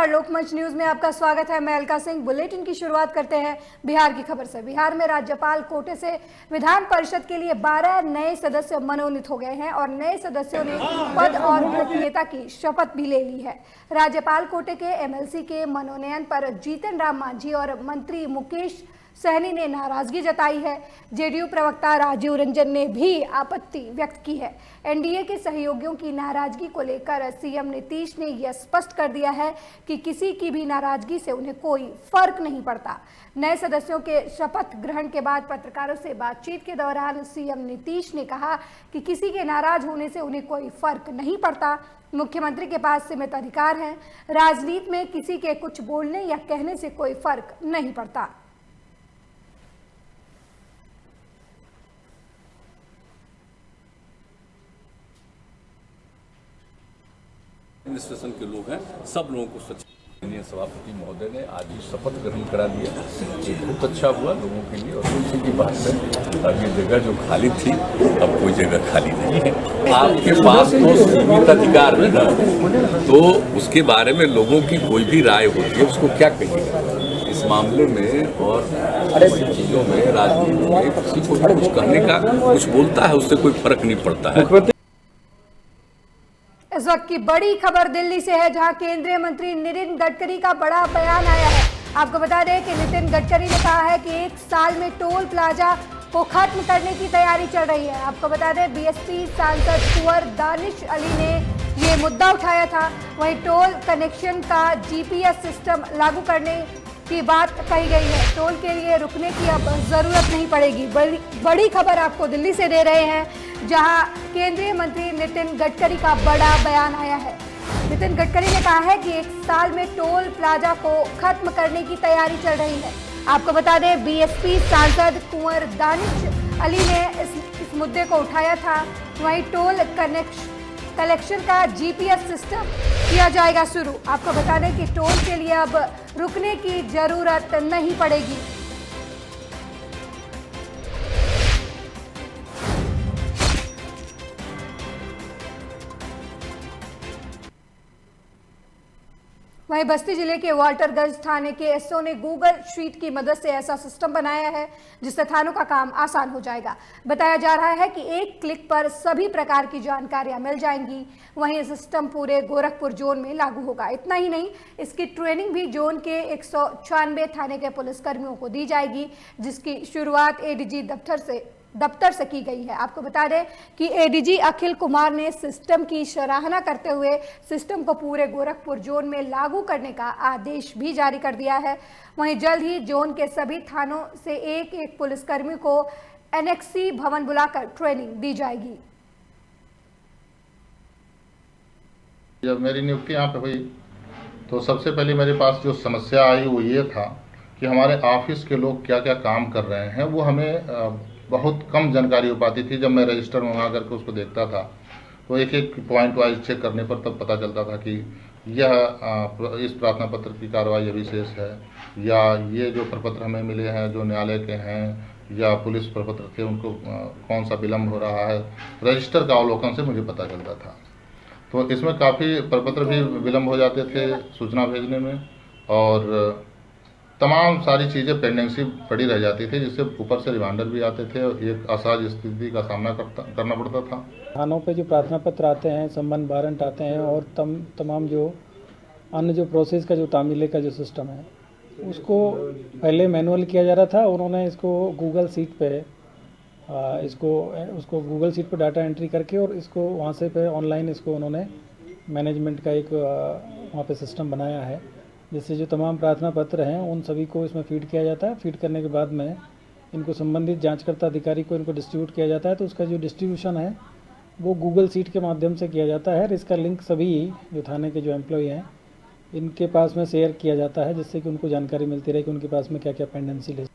नमस्कार, लोकमंच न्यूज में आपका स्वागत है। मैं अलका सिंह। बुलेटिन की शुरुआत करते हैं बिहार की खबर से। बिहार में राज्यपाल कोटे से विधान परिषद के लिए 12 नए सदस्य मनोनीत हो गए हैं और नए सदस्यों ने पद और गोपनीयता की शपथ भी ले ली है। राज्यपाल कोटे के एमएलसी के मनोनयन पर जीतन राम मांझी और मंत्री मुकेश सहनी ने नाराजगी जताई है। जेडीयू प्रवक्ता राजीव रंजन ने भी आपत्ति व्यक्त की है। एनडीए के सहयोगियों की नाराजगी को लेकर सीएम नीतीश ने यह स्पष्ट कर दिया है कि किसी की भी नाराजगी से उन्हें कोई फर्क नहीं पड़ता। नए सदस्यों के शपथ ग्रहण के बाद पत्रकारों से बातचीत के दौरान सीएम नीतीश ने कहा कि किसी के नाराज होने से उन्हें कोई फर्क नहीं पड़ता। मुख्यमंत्री के पास सीमित अधिकार हैं। राजनीति में किसी के कुछ बोलने या कहने से कोई फर्क नहीं पड़ता। एडमिनिस्ट्रेशन के लोग हैं, सब लोगों को सचिव सभापति महोदय ने आज ही शपथ ग्रहण करा दिया। ये बहुत अच्छा हुआ लोगों के लिए और खुशी की बात है। अब ये जगह जो खाली थी, अब कोई जगह खाली नहीं है। आपके पास तो सीमित अधिकार है ना, तो उसके बारे में लोगों की कोई भी राय होती है, उसको क्या कहिएगा इस मामले में। और ऐसी चीजों में राजनीति में किसी को कुछ कहने का कुछ बोलता है, उससे कोई फर्क नहीं पड़ता है। इस वक्त की बड़ी खबर दिल्ली से है, जहां केंद्रीय मंत्री नितिन गडकरी का बड़ा बयान आया है। आपको बता दें कि नितिन गडकरी ने कहा है कि 1 साल में टोल प्लाजा को खत्म करने की तैयारी चल रही है। आपको बता दें बीएसपी सांसद कुंवर दानिश अली ने ये मुद्दा उठाया था। वहीं टोल कनेक्शन का जीपीएस सिस्टम लागू करने की बात कही गई है। टोल के लिए रुकने की अब जरूरत नहीं पड़ेगी। बड़ी खबर आपको दिल्ली से दे रहे हैं, जहां केंद्रीय मंत्री नितिन गडकरी का बड़ा बयान आया है। नितिन गडकरी ने कहा है कि 1 साल में टोल प्लाजा को खत्म करने की तैयारी चल रही है। आपको बता दें बीएसपी सांसद कुंवर दानिश अली ने इस मुद्दे को उठाया था। वहीं टोल कलेक्शन का जीपीएस सिस्टम किया जाएगा शुरू। आपको बता दें कि टोल के लिए अब रुकने की जरूरत नहीं पड़ेगी। वहीं बस्ती जिले के वाल्टरगंज थाने के एसओ ने गूगल शीट की मदद से ऐसा सिस्टम बनाया है जिससे थानों का काम आसान हो जाएगा। बताया जा रहा है कि एक क्लिक पर सभी प्रकार की जानकारियां मिल जाएंगी। वहीं सिस्टम पूरे गोरखपुर जोन में लागू होगा। इतना ही नहीं, इसकी ट्रेनिंग भी जोन के 196 थाने के पुलिसकर्मियों को दी जाएगी, जिसकी शुरुआत एडीजी दफ्तर से की गई है। आपको बता दें कि एडीजी अखिल कुमार ने सिस्टम की सराहना करते हुए सिस्टम को पूरे गोरखपुर जोन में लागू करने का आदेश भी जारी कर दिया है। वहीं जल्द ही जोन के सभी थानों से एक पुलिसकर्मी को एनेक्सी भवन बुलाकर ट्रेनिंग दी जाएगी। जब मेरी नियुक्ति यहाँ पे हुई तो सबसे पहले मेरे पास जो समस्या आई वो ये था कि हमारे ऑफिस के लोग क्या क्या काम कर रहे हैं वो हमें बहुत कम जानकारी हो पाती थी। जब मैं रजिस्टर मंगा करके उसको देखता था तो एक पॉइंट वाइज चेक करने पर तब पता चलता था कि यह इस प्रार्थना पत्र की कार्रवाई अविशेष है, या ये जो प्रपत्र हमें मिले हैं जो न्यायालय के हैं या पुलिस प्रपत्र थे उनको कौन सा विलम्ब हो रहा है, रजिस्टर का अवलोकन से मुझे पता चलता था। तो इसमें काफ़ी प्रपत्र भी विलम्ब हो जाते थे सूचना भेजने में, और तमाम सारी चीज़ें पेंडेंसी पड़ी रह जाती थी, जिससे ऊपर से रिमाइंडर भी आते थे और एक असहज स्थिति का सामना करना पड़ता था। थानों पे जो प्रार्थना पत्र आते हैं, संबंध वारंट आते हैं और तमाम जो अन्य जो प्रोसेस का जो तामीले का जो सिस्टम है उसको पहले मैनुअल किया जा रहा था। उन्होंने इसको गूगल शीट पे उसको गूगल शीट पे डाटा एंट्री करके और इसको वहाँ से पे ऑनलाइन इसको उन्होंने मैनेजमेंट का एक वहाँ पे सिस्टम बनाया है, जिससे जो तमाम प्रार्थना पत्र हैं उन सभी को इसमें फीड किया जाता है। फीड करने के बाद में इनको संबंधित जांचकर्ता अधिकारी को इनको डिस्ट्रीब्यूट किया जाता है। तो उसका जो डिस्ट्रीब्यूशन है वो गूगल शीट के माध्यम से किया जाता है। इसका लिंक सभी जो थाने के जो एम्प्लॉई हैं इनके पास में शेयर किया जाता है, जिससे कि उनको जानकारी मिलती रहे कि उनके पास में क्या क्या पेंडेंसी है।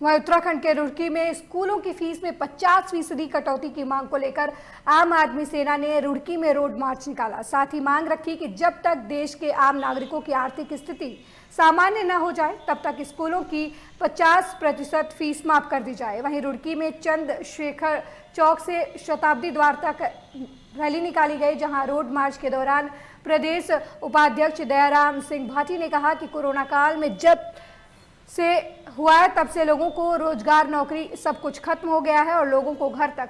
वहीं उत्तराखंड के रुड़की में स्कूलों की फीस में 50% कटौती की मांग को लेकर आम आदमी सेना ने रुड़की में रोड मार्च निकाला। साथ ही मांग रखी कि जब तक देश के आम नागरिकों की आर्थिक स्थिति सामान्य न हो जाए तब तक स्कूलों की 50% फीस माफ कर दी जाए। वहीं रुड़की में चंद्रशेखर चौक से शताब्दी द्वार तक रैली निकाली गई, जहां रोड मार्च के दौरान प्रदेश उपाध्यक्ष दयाराम सिंह भाटी ने कहा कि कोरोना काल में जब से हुआ है तब से लोगों को रोजगार, नौकरी सब कुछ खत्म हो गया है और लोगों को घर तक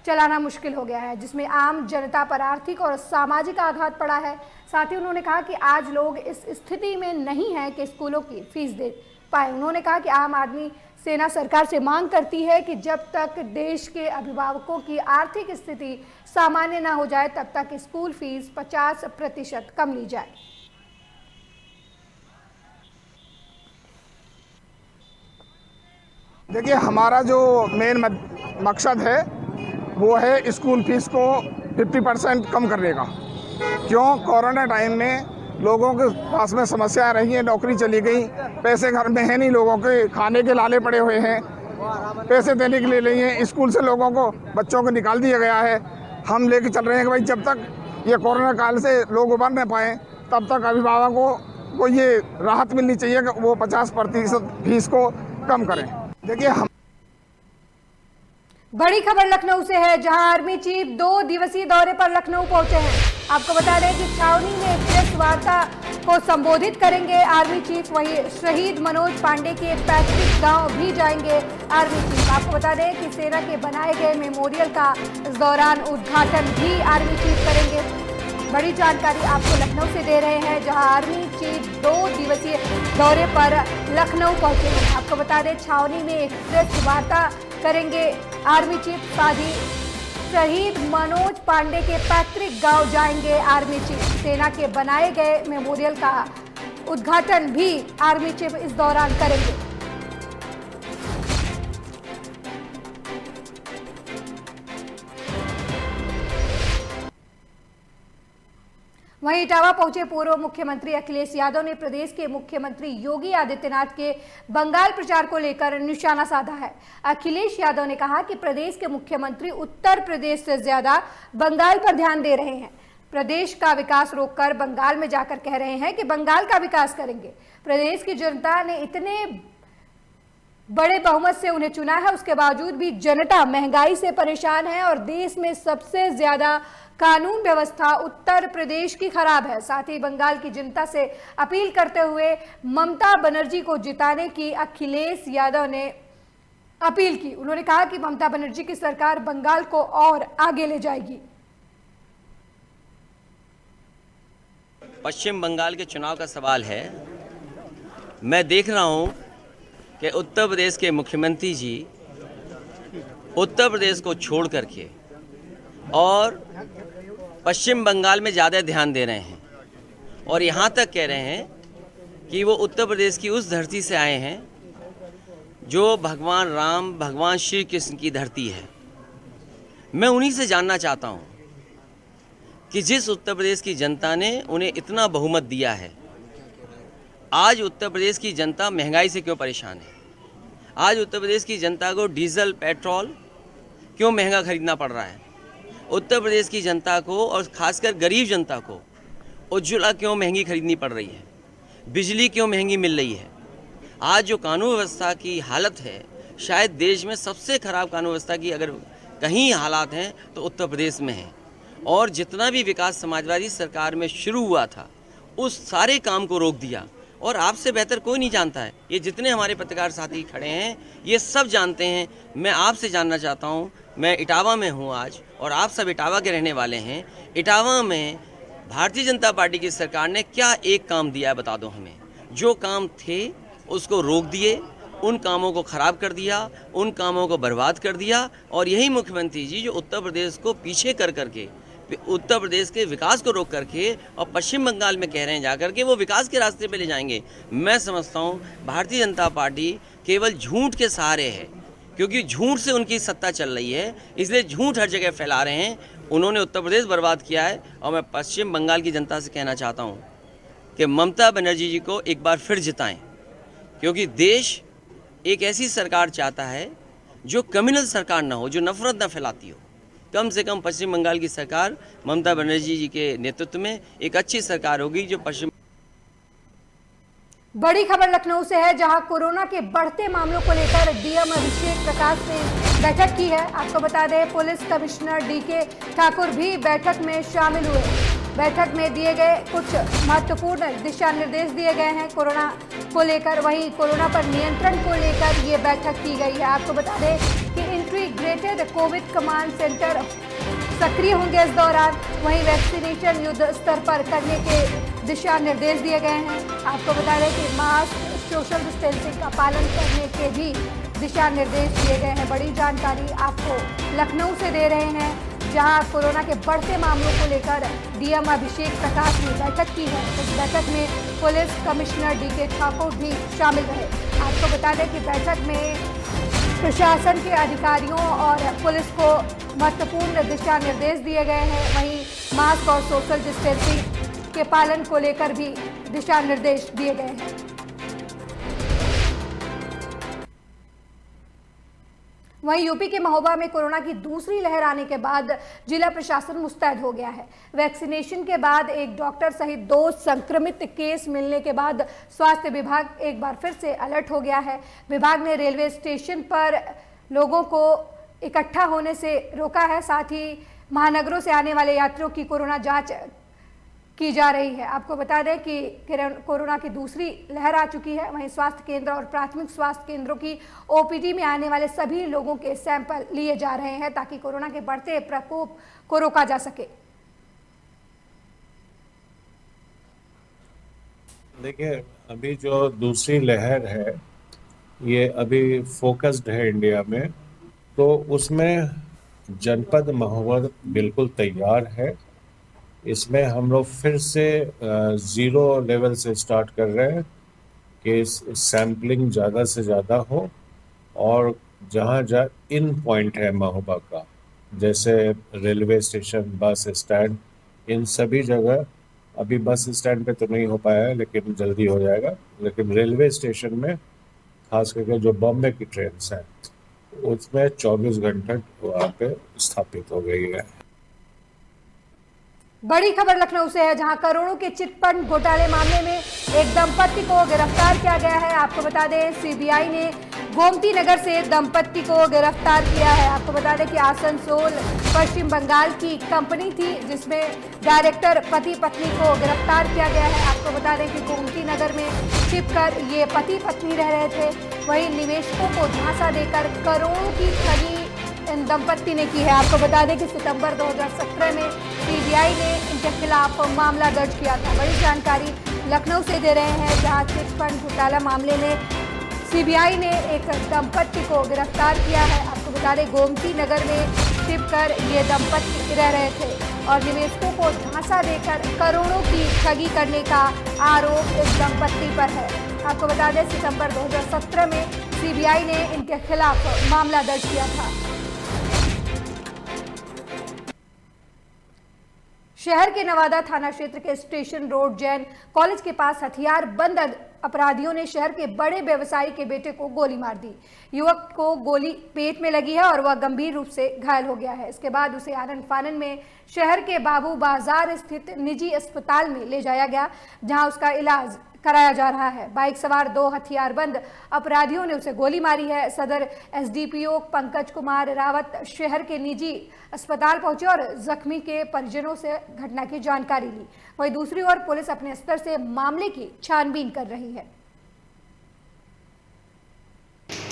चलाना मुश्किल हो गया है, जिसमें आम जनता पर आर्थिक और सामाजिक आघात पड़ा है। साथ ही उन्होंने कहा कि आज लोग इस स्थिति में नहीं है कि स्कूलों की फीस दे पाए। उन्होंने कहा कि आम आदमी सेना सरकार से मांग करती है कि जब तक देश के अभिभावकों की आर्थिक स्थिति सामान्य न हो जाए तब तक स्कूल फीस 50% कम ली जाए। देखिए, हमारा जो मेन मकसद है वो है स्कूल फीस को 50% कम करने का। क्यों? कोरोना टाइम में लोगों के पास में समस्या रही है, नौकरी चली गई, पैसे घर में है नहीं, लोगों के खाने के लाले पड़े हुए हैं, पैसे देने के लिए नहीं है, स्कूल से लोगों को, बच्चों को निकाल दिया गया है। हम लेके चल रहे हैं कि भाई जब तक ये कोरोना काल से लोग उबर न पाएँ तब तक अभिभावकों को ये राहत मिलनी चाहिए कि वो 50% फीस को कम करें। देखिए, हम बड़ी खबर लखनऊ से है, जहां आर्मी चीफ 2 दिवसीय दौरे पर लखनऊ पहुंचे हैं। आपको बता दें कि छावनी में एक प्रेस वार्ता को संबोधित करेंगे आर्मी चीफ। वहीं शहीद मनोज पांडे के पैतृक गांव भी जाएंगे आर्मी चीफ। आपको बता दें कि सेना के बनाए गए मेमोरियल का इस दौरान उद्घाटन भी आर्मी चीफ करेंगे। बड़ी जानकारी आपको लखनऊ से दे रहे हैं, जहां आर्मी चीफ 2 दिवसीय दौरे पर लखनऊ पहुंचे हैं। आपको बता दें छावनी में एक प्रेस वार्ता करेंगे आर्मी चीफ। साथ ही शहीद मनोज पांडे के पैतृक गांव जाएंगे आर्मी चीफ। सेना के बनाए गए मेमोरियल का उद्घाटन भी आर्मी चीफ इस दौरान करेंगे। वहीं इटावा पहुंचे पूर्व मुख्यमंत्री अखिलेश यादव ने प्रदेश के मुख्यमंत्री योगी आदित्यनाथ के बंगाल प्रचार को लेकर निशाना साधा है। अखिलेश यादव ने कहा कि प्रदेश के मुख्यमंत्री उत्तर प्रदेश से ज्यादा बंगाल पर ध्यान दे रहे हैं। प्रदेश का विकास रोककर बंगाल में जाकर कह रहे हैं कि बंगाल का विकास करेंगे। प्रदेश की जनता ने इतने बड़े बहुमत से उन्हें चुना है, उसके बावजूद भी जनता महंगाई से परेशान है और देश में सबसे ज्यादा कानून व्यवस्था उत्तर प्रदेश की खराब है। साथ ही बंगाल की जनता से अपील करते हुए ममता बनर्जी को जिताने की अखिलेश यादव ने अपील की। उन्होंने कहा कि ममता बनर्जी की सरकार बंगाल को और आगे ले जाएगी। पश्चिम बंगाल के चुनाव का सवाल है। मैं देख रहा हूं कि उत्तर प्रदेश के मुख्यमंत्री जी उत्तर प्रदेश को छोड़ करके और पश्चिम बंगाल में ज़्यादा ध्यान दे रहे हैं और यहाँ तक कह रहे हैं कि वो उत्तर प्रदेश की उस धरती से आए हैं जो भगवान राम, भगवान श्री कृष्ण की धरती है। मैं उन्हीं से जानना चाहता हूँ कि जिस उत्तर प्रदेश की जनता ने उन्हें इतना बहुमत दिया है, आज उत्तर प्रदेश की जनता महंगाई से क्यों परेशान है? आज उत्तर प्रदेश की जनता को डीजल, पेट्रोल क्यों महंगा खरीदना पड़ रहा है? उत्तर प्रदेश की जनता को और ख़ासकर गरीब जनता को उज्ज्वला क्यों महंगी खरीदनी पड़ रही है? बिजली क्यों महंगी मिल रही है? आज जो कानून व्यवस्था की हालत है, शायद देश में सबसे ख़राब कानून व्यवस्था की अगर कहीं हालात हैं तो उत्तर प्रदेश में है। और जितना भी विकास समाजवादी सरकार में शुरू हुआ था, उस सारे काम को रोक दिया। और आपसे बेहतर कोई नहीं जानता है, ये जितने हमारे पत्रकार साथी खड़े हैं ये सब जानते हैं। मैं आपसे जानना चाहता हूँ, मैं इटावा में हूँ आज और आप सब इटावा के रहने वाले हैं। इटावा में भारतीय जनता पार्टी की सरकार ने क्या एक काम दिया है बता दो हमें। जो काम थे उसको रोक दिए, उन कामों को ख़राब कर दिया, उन कामों को बर्बाद कर दिया। और यही मुख्यमंत्री जी जो उत्तर प्रदेश को पीछे कर करके, उत्तर प्रदेश के विकास को रोक करके और पश्चिम बंगाल में कह रहे हैं जाकर के वो विकास के रास्ते पे ले जाएंगे। मैं समझता हूँ भारतीय जनता पार्टी केवल झूठ के सहारे है, क्योंकि झूठ से उनकी सत्ता चल रही है, इसलिए झूठ हर जगह फैला रहे हैं। उन्होंने उत्तर प्रदेश बर्बाद किया है और मैं पश्चिम बंगाल की जनता से कहना चाहता हूँ कि ममता बनर्जी जी को एक बार फिर जिताएं, क्योंकि देश एक ऐसी सरकार चाहता है जो कम्युनल सरकार ना हो, जो नफरत ना फैलाती हो। कम से कम पश्चिम बंगाल की सरकार ममता बनर्जी जी के नेतृत्व में एक अच्छी सरकार होगी जो पश्चिम बड़ी खबर लखनऊ से है, जहां कोरोना के बढ़ते मामलों को लेकर डीएम अभिषेक प्रकाश ने बैठक की है। आपको बता दें, पुलिस कमिश्नर डीके ठाकुर भी बैठक में शामिल हुए। बैठक में दिए गए कुछ महत्वपूर्ण दिशा निर्देश दिए गए हैं कोरोना को लेकर। वहीं कोरोना पर नियंत्रण को लेकर ये बैठक की गई है। आपको बता दें कि इंटीग्रेटेड कोविड कमांड सेंटर सक्रिय होंगे इस दौरान। वहीं वैक्सीनेशन युद्ध स्तर पर करने के दिशा निर्देश दिए गए हैं। आपको बता दें कि मास्क, सोशल डिस्टेंसिंग का पालन करने के भी दिशा निर्देश दिए गए हैं। बड़ी जानकारी आपको लखनऊ से दे रहे हैं, जहां कोरोना के बढ़ते मामलों को लेकर डीएम अभिषेक प्रकाश ने बैठक की है। इस बैठक में पुलिस कमिश्नर डीके ठाकुर भी शामिल रहे। आपको बता दें कि बैठक में प्रशासन के अधिकारियों और पुलिस को महत्वपूर्ण दिशा निर्देश दिए गए हैं। वहीं मास्क और सोशल डिस्टेंसिंग के पालन को लेकर भी दिशा निर्देश दिए गए हैं। वहीं यूपी के महोबा में कोरोना की दूसरी लहर आने के बाद जिला प्रशासन मुस्तैद हो गया है। वैक्सीनेशन के बाद एक डॉक्टर सहित 2 संक्रमित केस मिलने के बाद स्वास्थ्य विभाग एक बार फिर से अलर्ट हो गया है। विभाग ने रेलवे स्टेशन पर लोगों को इकट्ठा होने से रोका है। साथ ही महानगरों से आने वाले यात्रियों की कोरोना जांच की जा रही है। आपको बता दें कि कोरोना की दूसरी लहर आ चुकी है। वहीं स्वास्थ्य केंद्र और प्राथमिक स्वास्थ्य केंद्रों की ओपीडी में आने वाले सभी लोगों के सैंपल लिए जा रहे हैं, ताकि कोरोना के बढ़ते प्रकोप को रोका जा सके। देखिए, अभी जो दूसरी लहर है ये अभी फोकस्ड है इंडिया में, तो उसमें जनपद महोबा बिल्कुल तैयार है। इसमें हम लोग फिर से 0 लेवल से स्टार्ट कर रहे हैं कि सैम्पलिंग ज़्यादा से ज़्यादा हो, और जहाँ इन पॉइंट है महोबा का, जैसे रेलवे स्टेशन, बस स्टैंड, इन सभी जगह, अभी बस स्टैंड पे तो नहीं हो पाया है लेकिन जल्दी हो जाएगा। लेकिन रेलवे स्टेशन में खास करके जो बॉम्बे की ट्रेन हैं उसमें 24 घंटे वहाँ पे स्थापित हो गई है। बड़ी खबर लखनऊ से है, जहां करोड़ों के चिटफंड घोटाले मामले में एक दंपत्ति को गिरफ्तार किया गया है। आपको बता दें, सीबीआई ने गोमती नगर से दंपत्ति को गिरफ्तार किया है। आपको बता दें कि आसनसोल पश्चिम बंगाल की कंपनी थी, जिसमें डायरेक्टर पति पत्नी को गिरफ्तार किया गया है। आपको बता दें कि गोमती नगर में छिपकर ये पति पत्नी रह रहे थे। वहीं निवेशकों को झांसा देकर करोड़ों की ठगी इन दंपत्ति ने की है। आपको बता दें कि सितंबर 2017 में सीबीआई ने इनके खिलाफ मामला दर्ज किया था। बड़ी जानकारी लखनऊ से दे रहे हैं, जहां चिटफंड घोटाला मामले में सीबीआई ने एक दंपत्ति को गिरफ्तार किया है। आपको बता दें, गोमती नगर में छिपकर ये दंपत्ति रह रहे थे और निवेशकों को झांसा देकर करोड़ों की ठगी करने का आरोप इस दंपत्ति पर है। आपको बता दें, सितंबर 2017 में सीबीआई ने इनके खिलाफ मामला दर्ज किया था। शहर के नवादा थाना क्षेत्र के स्टेशन रोड जैन कॉलेज के पास हथियार बंद अपराधियों ने शहर के बड़े व्यवसायी के बेटे को गोली मार दी। युवक को गोली पेट में लगी है और वह गंभीर रूप से घायल हो गया है। इसके बाद उसे आनन फानन में शहर के बाबू बाजार स्थित निजी अस्पताल में ले जाया गया, जहां उसका इलाज कराया जा रहा है। बाइक सवार 2 हथियारबंद अपराधियों ने उसे गोली मारी है। सदर एसडीपीओ पंकज कुमार रावत शहर के निजी अस्पताल पहुंचे और जख्मी के परिजनों से घटना की जानकारी ली। वहीं दूसरी ओर पुलिस अपने स्तर से मामले की छानबीन कर रही है।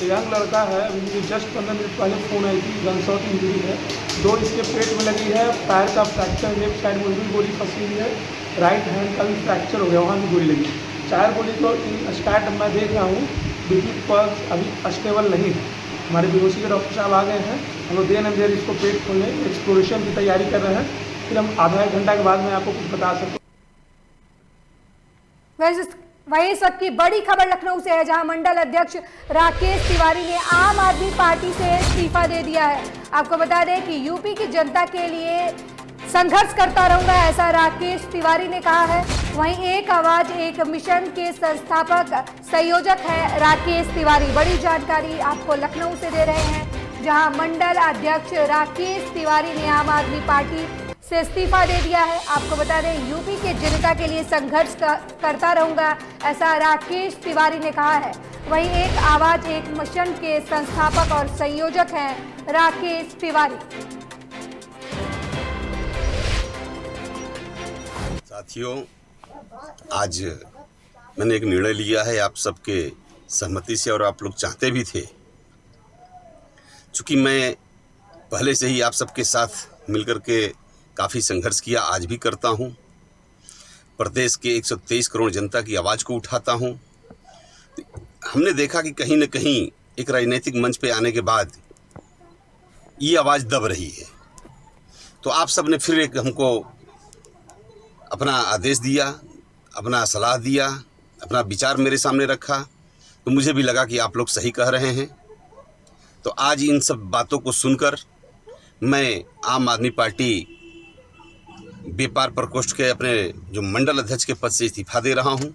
यंग लड़का है, अभी मुझे जस्ट 15 मिनट पहले फोन आई थी, गनशॉट इंजरी है, 2 इसके पेट में लगी है, पैर का फ्रैक्चर, लेफ्ट साइड में भी गोली फंसी हुई है, राइट हैंड का भी फ्रैक्चर हो गया, वहाँ भी गोली लगी। 4 गोली तो स्टार्ट मैं देख रहा हूँ, बीपी पल्स अभी स्टेबल नहीं है। हमारे बेहोशी के डॉक्टर साहब आ गए हैं, हम लोग देन एंड देयर इसको पेट खोलने एक्सप्लोरेशन की तैयारी कर रहे हैं, फिर हम आधा 1 घंटा के बाद मैं आपको कुछ बता सकता हूँ। वहीं सबकी बड़ी खबर लखनऊ से है, जहां मंडल अध्यक्ष राकेश तिवारी ने आम आदमी पार्टी से इस्तीफा दे दिया है। आपको बता दें कि यूपी की जनता के लिए संघर्ष करता रहूंगा, ऐसा राकेश तिवारी ने कहा है। वहीं एक आवाज एक मिशन के संस्थापक संयोजक है राकेश तिवारी। बड़ी जानकारी आपको लखनऊ से दे रहे हैं, जहां मंडल अध्यक्ष राकेश तिवारी ने आम आदमी पार्टी से इस्तीफा दे दिया है। आपको बता दें, यूपी के जनता के लिए संघर्ष करता रहूंगा, ऐसा राकेश तिवारी ने कहा है। वहीं एक आवाज एक मिशन के संस्थापक और संयोजक हैं राकेश तिवारी। साथियों, आज मैंने एक निर्णय लिया है आप सबके सहमति से, और आप लोग चाहते भी थे। चूँकि मैं पहले से ही आप सबके साथ मिलकर के काफ़ी संघर्ष किया, आज भी करता हूँ। प्रदेश के 123 करोड़ जनता की आवाज़ को उठाता हूँ। हमने देखा कि कहीं न कहीं एक राजनीतिक मंच पे आने के बाद ये आवाज़ दब रही है। तो आप सब ने फिर एक हमको अपना आदेश दिया, अपना सलाह दिया, अपना विचार मेरे सामने रखा, तो मुझे भी लगा कि आप लोग सही कह रहे हैं। तो आज इन सब बातों को सुनकर मैं आम आदमी पार्टी व्यापार प्रकोष्ठ के अपने जो मंडल अध्यक्ष के पद से इस्तीफा दे रहा हूं।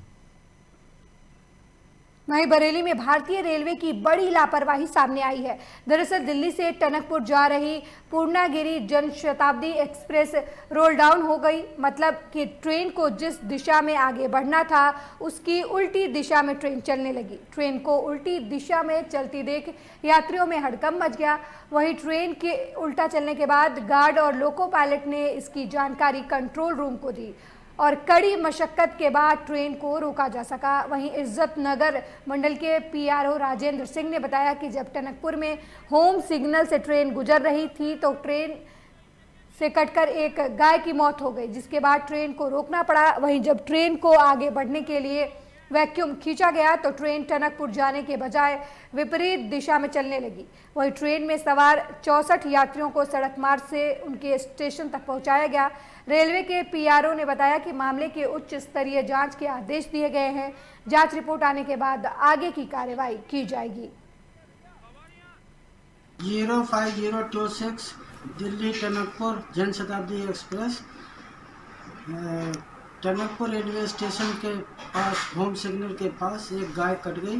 वहीं बरेली में भारतीय रेलवे की बड़ी लापरवाही सामने आई है। दरअसल दिल्ली से टनकपुर जा रही Purnagiri Janshatabdi express roll down हो गई। मतलब कि ट्रेन को जिस दिशा में आगे बढ़ना था उसकी उल्टी दिशा में ट्रेन चलने लगी। ट्रेन को उल्टी दिशा में चलती देख यात्रियों में हड़कंप मच गया। वहीं ट्रेन के उल्टा चलने के बाद गार्ड और लोको पायलट ने इसकी जानकारी कंट्रोल रूम को दी और कड़ी मशक्कत के बाद ट्रेन को रोका जा सका। वहीं इज्जत नगर मंडल के पीआरओ राजेंद्र सिंह ने बताया कि जब टनकपुर में होम सिग्नल से ट्रेन गुजर रही थी तो ट्रेन से कटकर एक गाय की मौत हो गई, जिसके बाद ट्रेन को रोकना पड़ा। वहीं जब ट्रेन को आगे बढ़ने के लिए वैक्यूम खींचा गया तो ट्रेन टनकपुर जाने के बजाय विपरीत दिशा में चलने लगी। वहीं ट्रेन में सवार 64 यात्रियों को सड़क मार्ग से उनके स्टेशन तक पहुंचाया गया। रेलवे के पीआरओ ने बताया कि मामले के उच्च स्तरीय जांच के आदेश दिए गए हैं। जांच रिपोर्ट आने के बाद आगे की कार्रवाई की जाएगी। 05026 Delhi Tanakpur Janshatabdi express Tanakpur railway station के पास होम सिग्नल के पास एक गाय कट गई,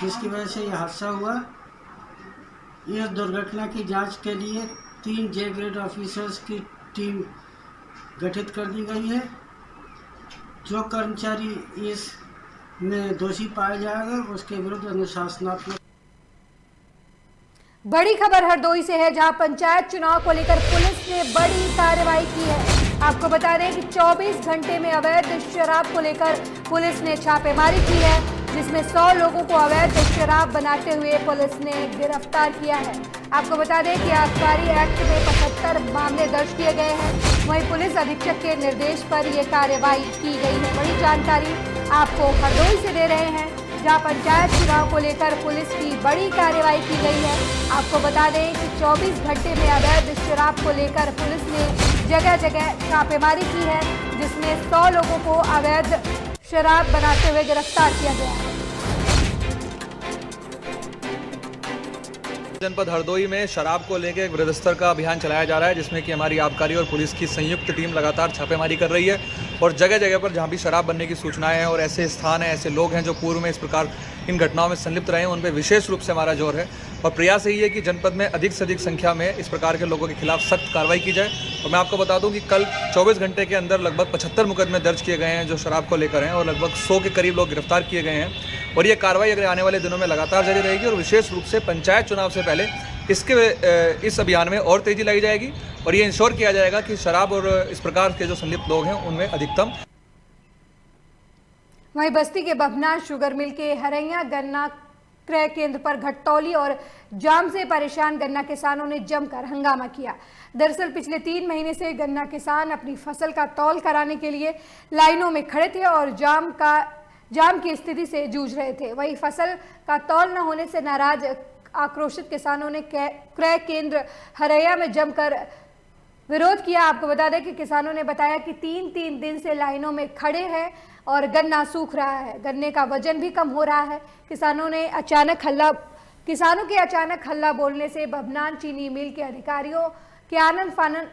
जिसकी वजह से यह हादसा हुआ। इस दुर्घटना की जांच के लिए 3 जे ग्रेड ऑफिसर्स की टीम गठित कर दी गई है। जो कर्मचारी इसमें दोषी पाया जाएगा उसके विरुद्ध अनुशासनात्मक। बड़ी खबर हरदोई से है, जहां पंचायत चुनाव को लेकर पुलिस ने बड़ी कार्रवाई की है। आपको बता दें कि 24 घंटे में अवैध शराब को लेकर पुलिस ने छापेमारी की है, जिसमें 100 लोगों को अवैध शराब बनाते हुए पुलिस ने गिरफ्तार किया है। आपको बता दें कि आबकारी एक्ट में 75 मामले दर्ज किए गए हैं। वहीं पुलिस अधीक्षक के निर्देश पर यह कार्रवाई की गई है। बड़ी जानकारी आपको हरदोई से दे रहे हैं, जहां पंचायत चुनाव को लेकर पुलिस की बड़ी कार्रवाई की गई है। आपको बता दें कि 24 घंटे में अवैध शराब को लेकर पुलिस ने जगह जगह छापेमारी की है, जिसमें 100 लोगों को अवैध शराब बनाते हुए गिरफ्तार किया गया है। जनपद हरदोई में शराब को लेकर एक वृहद स्तर का अभियान चलाया जा रहा है, जिसमें कि हमारी आबकारी और पुलिस की संयुक्त टीम लगातार छापेमारी कर रही है और जगह जगह पर जहां भी शराब बनने की सूचनाएं हैं और ऐसे स्थान हैं, ऐसे लोग हैं जो पूर्व में इस प्रकार इन घटनाओं में संलिप्त रहे हैं, उन पर विशेष रूप से हमारा जोर है और प्रयास यही है कि जनपद में अधिक से अधिक संख्या में इस प्रकार के लोगों के खिलाफ सख्त कार्रवाई की जाए। और मैं आपको बता दूं कि कल 24 घंटे के अंदर लगभग 75 मुकदमे दर्ज किए गए हैं जो शराब को लेकर हैं और लगभग 100 के करीब लोग गिरफ्तार किए गए हैं और ये कार्रवाई अगर आने वाले दिनों में लगातार जारी रहेगी और विशेष रूप से पंचायत चुनाव से पहले इस अभियान में और तेजी लाई जाएगी और ये इंश्योर किया जाएगा कि शराब और इस प्रकार के जो संलिप्त लोग हैं उनमें अधिकतम। वहीं बस्ती के बभना शुगर मिल के हरैया गन्ना क्रय केंद्र पर घटतौली और जाम से परेशान गन्ना किसानों ने जमकर हंगामा किया। दरअसल पिछले 3 महीने से गन्ना किसान अपनी फसल का तौल कराने के लिए लाइनों में खड़े थे और जाम की स्थिति से जूझ रहे थे। वहीं फसल का तौल न होने से नाराज आक्रोशित किसानों ने क्रय केंद्र हरैया में जमकर विरोध किया। आपको बता दें कि किसानों ने बताया कि 3 दिन से लाइनों में खड़े हैं और गन्ना सूख रहा है, गन्ने का वजन भी कम हो रहा है। किसानों के अचानक हल्ला बोलने से बभनान चीनी मिल के अधिकारियों के आनन फानन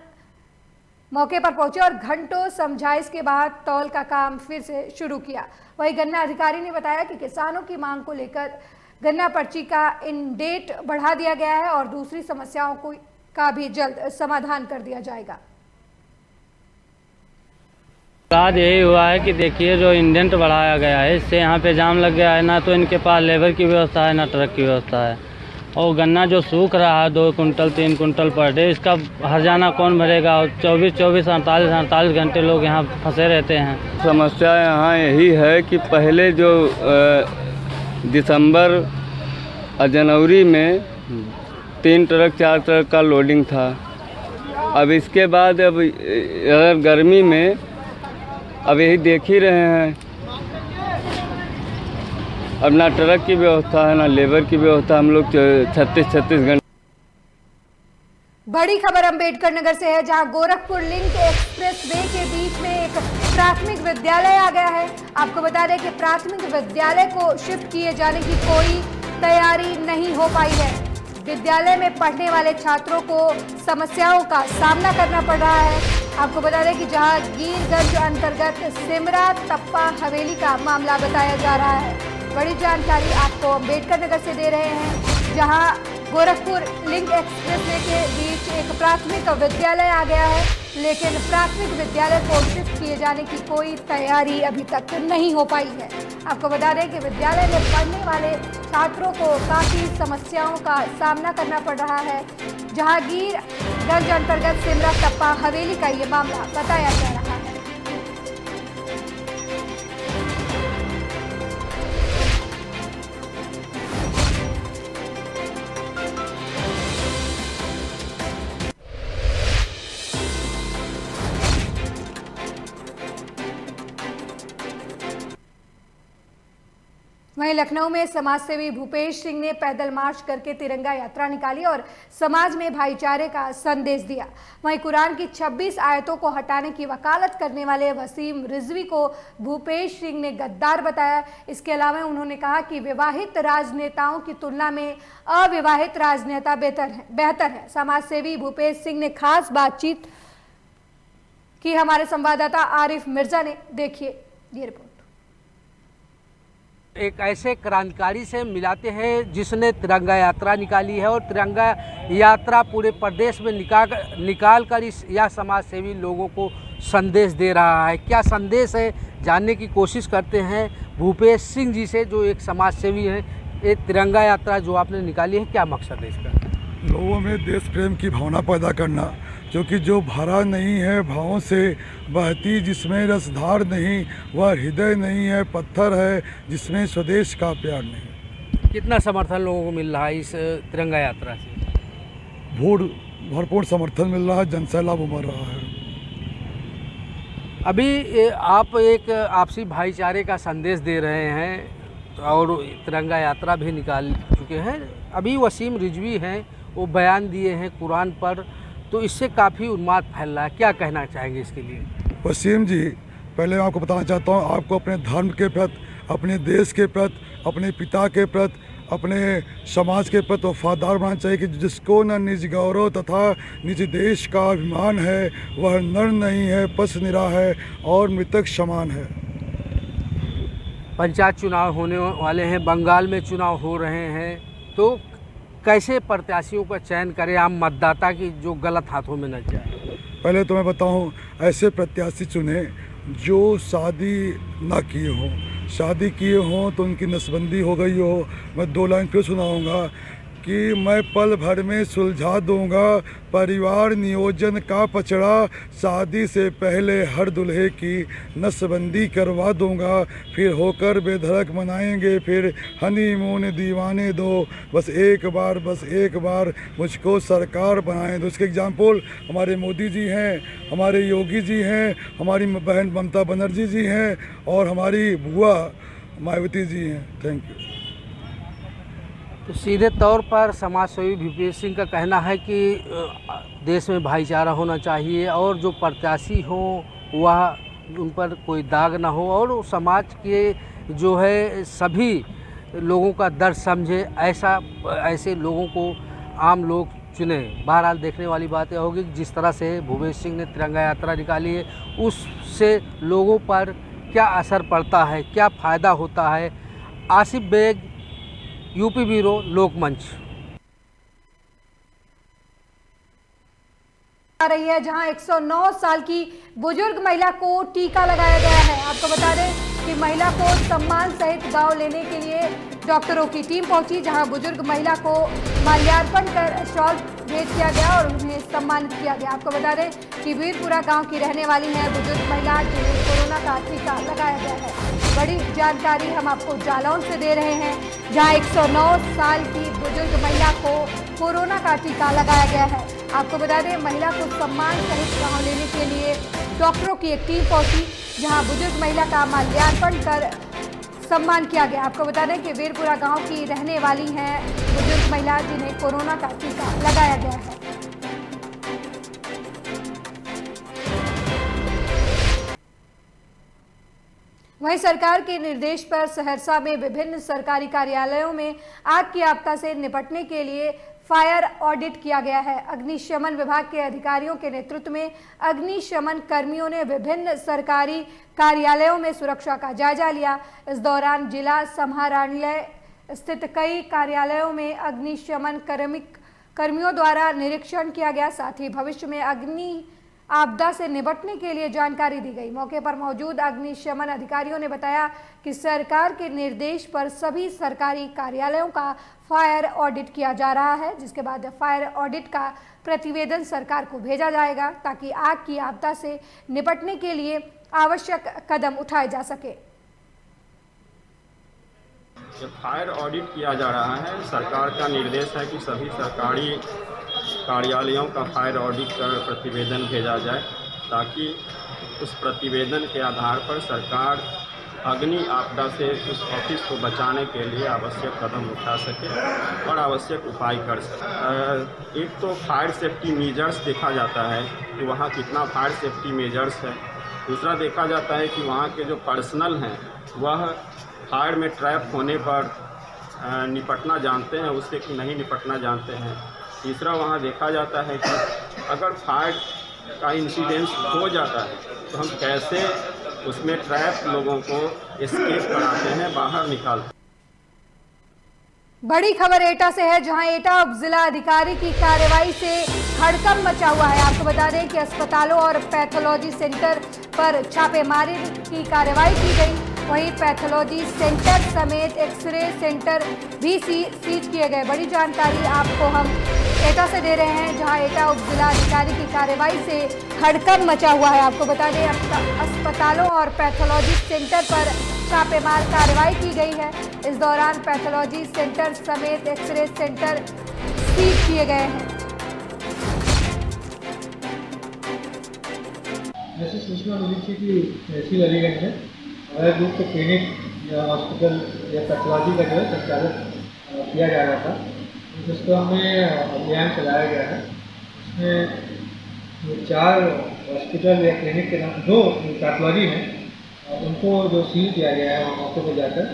मौके पर पहुंचे और घंटों समझाइश के बाद तौल का काम फिर से शुरू किया। वहीं गन्ना अधिकारी ने बताया कि किसानों की मांग को लेकर गन्ना पर्ची का इन डेट बढ़ा दिया गया है और दूसरी समस्याओं का भी जल्द समाधान कर दिया जाएगा। आज यही हुआ है कि देखिए जो इंडेंट बढ़ाया गया है इससे यहाँ पे जाम लग गया है, ना तो इनके पास लेबर की व्यवस्था है ना ट्रक की व्यवस्था है। और गन्ना जो सूख रहा है 2 कुंटल 3 कुंटल पर डे, इसका हर्जाना कौन भरेगा? और 24 48 घंटे लोग यहाँ फंसे रहते हैं। समस्या यहाँ यही है कि पहले जो दिसंबर और जनवरी में 3 ट्रक 4 ट्रक का लोडिंग था। अब इसके बाद अब अगर गर्मी में अब यही देख ही रहे हैं, अब ना ट्रक की व्यवस्था है ना लेबर की व्यवस्था। हम लोग 36 घंटे। बड़ी खबर अंबेडकर नगर से है, जहां गोरखपुर लिंक एक्सप्रेस वे के बीच में एक प्राथमिक विद्यालय आ गया है। आपको बता दें कि प्राथमिक विद्यालय को शिफ्ट किए जाने की कोई तैयारी नहीं हो पाई है। विद्यालय में पढ़ने वाले छात्रों को समस्याओं का सामना करना पड़ रहा है। आपको बता दें कि जहांगीरगंज अंतर्गत सिमरा तप्पा हवेली का मामला बताया जा रहा है। बड़ी जानकारी आपको अंबेडकर नगर से दे रहे हैं, जहां गोरखपुर लिंक एक्सप्रेसवे के बीच एक प्राथमिक विद्यालय आ गया है, लेकिन प्राथमिक विद्यालय को शिफ्ट किए जाने की कोई तैयारी अभी तक नहीं हो पाई है। आपको बता दें कि विद्यालय में पढ़ने वाले छात्रों को काफ़ी समस्याओं का सामना करना पड़ रहा है। जहांगीरगंज अंतर्गत सिमरा तप्पा हवेली का ये मामला बताया जा रहा है। वहीं लखनऊ में समाजसेवी भूपेश सिंह ने पैदल मार्च करके तिरंगा यात्रा निकाली और समाज में भाईचारे का संदेश दिया। वहीं कुरान की 26 आयतों को हटाने की वकालत करने वाले वसीम रिजवी को भूपेश सिंह ने गद्दार बताया। इसके अलावा उन्होंने कहा कि विवाहित राजनेताओं की तुलना में अविवाहित राजनेता बेहतर है। समाजसेवी भूपेश सिंह ने खास बातचीत की हमारे संवाददाता आरिफ मिर्जा ने। देखिए ये रिपोर्ट। एक ऐसे क्रांतिकारी से मिलाते हैं जिसने तिरंगा यात्रा निकाली है और तिरंगा यात्रा पूरे प्रदेश में निकाल कर इस या समाज सेवी लोगों को संदेश दे रहा है। क्या संदेश है जानने की कोशिश करते हैं भूपेश सिंह जी से, जो एक समाज सेवी हैं। ये तिरंगा यात्रा जो आपने निकाली है, क्या मकसद है इसका? लोगों में देश प्रेम की भावना पैदा करना, क्योंकि जो भरा नहीं है भावों से बहती, जिसमें रसधार नहीं वह हृदय नहीं है, पत्थर है जिसमें स्वदेश का प्यार नहीं। कितना समर्थन लोगों को मिल रहा है इस तिरंगा यात्रा से? भरपूर समर्थन मिल रहा है, जनसैलाब उमड़ रहा है। अभी आप एक आपसी भाईचारे का संदेश दे रहे हैं और तिरंगा यात्रा भी निकाल चुके हैं। अभी वसीम रिजवी हैं, वो बयान दिए हैं कुरान पर, तो इससे काफ़ी उन्माद फैल रहा है। क्या कहना चाहेंगे इसके लिए? वसीम जी, पहले मैं आपको बताना चाहता हूँ, आपको अपने धर्म के प्रति, अपने देश के प्रति, अपने पिता के प्रति, अपने समाज के प्रति वफादार बनना चाहिए कि जिसको न निज गौरव तथा निज देश का अभिमान है वह नर नहीं है, पस निरा है और मृतक समान है। पंचायत चुनाव होने वाले हैं, बंगाल में चुनाव हो रहे हैं, तो कैसे प्रत्याशियों का चयन करें आम मतदाता की जो गलत हाथों में न जाए? पहले तो मैं बताऊं, ऐसे प्रत्याशी चुने जो शादी ना किए हों। शादी किए हों तो उनकी नसबंदी हो गई हो। मैं 2 लाइन फिर सुनाऊंगा कि मैं पल भर में सुलझा दूंगा परिवार नियोजन का पचड़ा, शादी से पहले हर दूल्हे की नसबंदी करवा दूंगा, फिर होकर बेधड़क मनाएंगे फिर हनीमून दीवाने दो, बस एक बार मुझको सरकार बनाएं दो। इसके एग्जाम्पल हमारे मोदी जी हैं, हमारे योगी जी हैं, हमारी बहन ममता बनर्जी जी हैं और हमारी बुआ मायावती जी हैं। Thank you. तो सीधे तौर पर समाजसेवी भूपेश सिंह का कहना है कि देश में भाईचारा होना चाहिए और जो प्रत्याशी हो वह उन पर कोई दाग ना हो और समाज के जो है सभी लोगों का दर्द समझे, ऐसे लोगों को आम लोग चुने। बहरहाल देखने वाली बात यह होगी जिस तरह से भूपेश सिंह ने तिरंगा यात्रा निकाली है उससे लोगों पर क्या असर पड़ता है, क्या फ़ायदा होता है। आसिफ बेग, यूपी ब्यूरो, लोकमंच। आ रही है जहां 109 साल की बुजुर्ग महिला को टीका लगाया गया है। आपको बता दें कि महिला को सम्मान सहित गांव लेने के लिए डॉक्टरों की टीम पहुंची, जहां बुजुर्ग महिला को माल्यार्पण कर शॉल भेंट किया गया और उन्हें सम्मानित किया गया। आपको बता दें कि वीरपुरा गांव की रहने वाली है बुजुर्ग महिला, जिन्हें कोरोना का टीका लगाया गया है। बड़ी जानकारी हम आपको जालौन से दे रहे हैं, जहां 109 साल की बुजुर्ग महिला को कोरोना का टीका लगाया गया है। आपको बता दें महिला को सम्मान सहित गांव लेने के लिए डॉक्टरों की एक टीम पहुंची, जहां बुजुर्ग महिला का माल्यार्पण कर सम्मान किया गया। आपको बता दें कि वीरपुरा गांव की रहने वाली हैं बुजुर्ग महिला, जिन्हें कोरोना का टीका लगाया गया है। वहीं सरकार के निर्देश पर सहरसा में विभिन्न सरकारी कार्यालयों में आग की आपदा से निपटने के लिए फायर ऑडिट किया गया है। अग्निशमन विभाग के अधिकारियों के नेतृत्व में अग्निशमन कर्मियों ने विभिन्न सरकारी कार्यालयों में सुरक्षा का जायजा लिया। इस दौरान जिला समाहरणालय स्थित कई कार्यालयों में अग्निशमन कर्मियों द्वारा निरीक्षण किया गया। साथ ही भविष्य में अग्नि आपदा से निपटने के लिए जानकारी दी गई। मौके पर मौजूद अग्निशमन अधिकारियों ने बताया कि सरकार के निर्देश पर सभी सरकारी कार्यालयों का फायर ऑडिट किया जा रहा है, जिसके बाद फायर ऑडिट का प्रतिवेदन सरकार को भेजा जाएगा, ताकि आग की आपदा से निपटने के लिए आवश्यक कदम उठाए जा सके। फायर ऑडिट किया जा रहा है। सरकार का निर्देश है कि सभी सरकारी कार्यालयों का फायर ऑडिट कर प्रतिवेदन भेजा जाए, ताकि उस प्रतिवेदन के आधार पर सरकार अग्नि आपदा से उस ऑफिस को बचाने के लिए आवश्यक कदम उठा सके और आवश्यक उपाय कर सके। एक तो फायर सेफ्टी मेजर्स देखा जाता है कि वहाँ कितना फायर सेफ्टी मेजर्स है। दूसरा देखा जाता है कि वहाँ के जो पर्सनल हैं वह फायर में ट्रैप होने पर निपटना जानते हैं उससे कि नहीं निपटना जानते हैं। तीसरा वहाँ देखा जाता है कि अगर फायर का इंसिडेंस हो जाता है तो हम कैसे उसमें ट्रैप लोगों को एस्केप कराते हैं, बाहर निकालते हैं। बड़ी खबर एटा से है, जहां एटा उप जिला अधिकारी की कार्रवाई से हड़कंप मचा हुआ है। आपको बता दें कि अस्पतालों और पैथोलॉजी सेंटर पर छापेमारी की कार्रवाई की गई। वहीं पैथोलॉजी सेंटर समेत एक्सरे सेंटर भी सीज किए गए। बड़ी जानकारी आपको हम एटा से दे रहे हैं, जहां एटा उप जिला अधिकारी की कार्रवाई से हड़कंप मचा हुआ है। आपको बता दें अस्पतालों और पैथोलॉजी सेंटर पर छापेमार कार्रवाई की गई है। इस दौरान पैथोलॉजी सेंटर समेत एक्सरे सेंटर सीज किए गए हैं। ऐसी सूचना मिली थी कि तहसील अलीगंज में अवैध रूप से क्लिनिक या हॉस्पिटल या पैथोलॉजी का जो है संचालन किया जा रहा था। इस क्रम में अभियान चलाया गया है। इसमें 4 हॉस्पिटल या क्लिनिक के नाम 2 पैथोलॉजी हैं, उनको जो सील किया गया है मौके पर जाकर,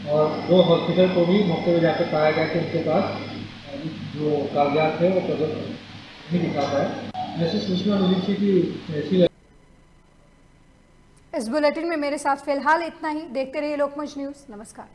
और 2 हॉस्पिटल को भी मौके पर जाकर पाया गया कि उनके पास जो कागजात थे वो प्रदर्शन नहीं दिखा पाए। ऐसी सूचना मिली थी कि तहसील। इस बुलेटिन में मेरे साथ फिलहाल इतना ही। देखते रहिए लोकमंच न्यूज़। नमस्कार।